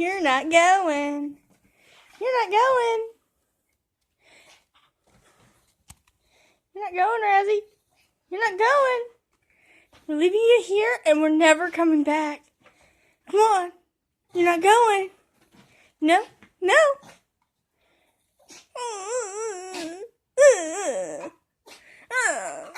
You're not going. You're not going. You're not going, Razzie. You're not going. We're leaving you here and we're never coming back. Come on. You're not going. No. No. Oh.